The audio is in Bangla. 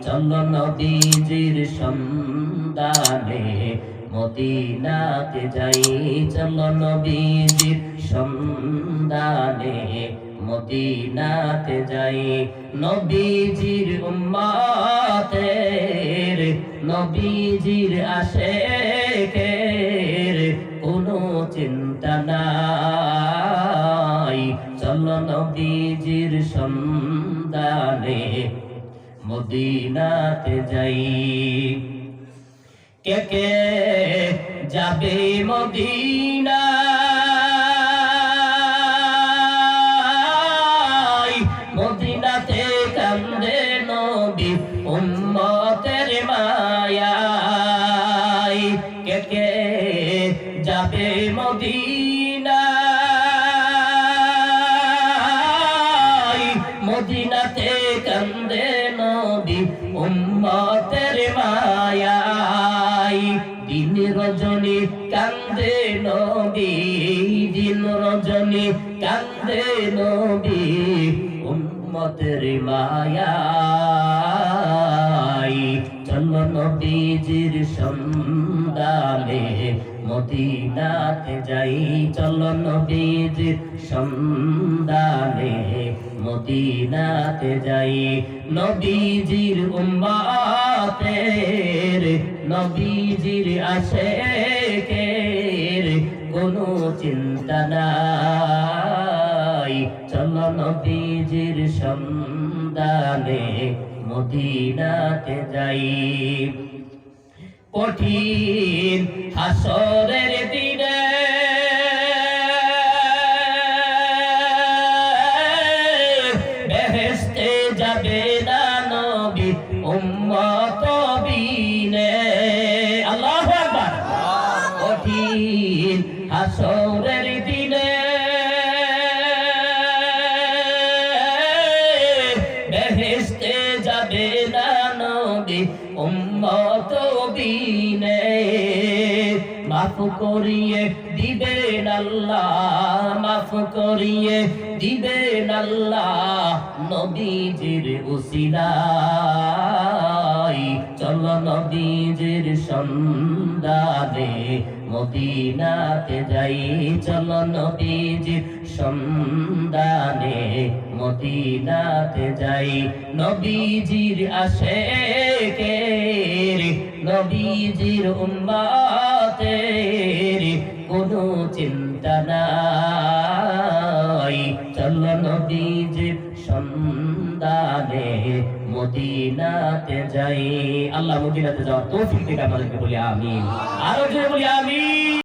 চলো নবীজির সন্ধানে মদিনাতে যাই, চলো নবীজির সন্ধানে মদিনাতে যাই। নবীজির উম্মতের নবীজির আশিকের কোনো চিন্তা নাই, চলো নবীজির সন্ধানে মদিনাতে যাই। কে কে যাবে মদিনা, মদিনাতে কান্দে নবী উম্মতের মায়ায়। কে কে যাবে মদিনা, মদিনাতে কান্দে নবী উম্মতের মায়ায়। দিন রজনী কান্দে নবী, দিন রজনী কান্দে নবী উম্মতের মায়ায়। চলো নবীজির সন্ধানে মদিনাতে যাই, চলো নবীজির সন্ধানে মদিনাতে যাই। নবীজির উম্মতের নবীজির আশিকের কোনো চিন্তা নাই, চলো নবীজির সন্ধানে মদিনাতে যাই। কঠিন হাসরের দিনে বেহেশতে যাবে না নবী উম্মত বিনে। আল্লাহু আকবার। কঠিন হাসরের দিনে বেহেশতে যাবে না নবী উম্মত বিনে। মাফ করিয়ে দিবেন আল্লাহ, মাফ করিয়ে দিবেন আল্লাহ নবীজির উসিলায়। চলো নবীজির সন্ধানে মদিনাতে যাই, চলো নবীজির সন্ধানে মদিনাতে যাই। নবীজির আশিকের নবীজির উম্মতের কোনো চিন্তা নাই, চলো নবীজির সন্ধানে মদিনাতে যাই। আল্লাহ মদিনাতে যাওয়ার তৌফিক দিক আমাদেরকে বলি আমিন। আরো জোরে বলি আমিন।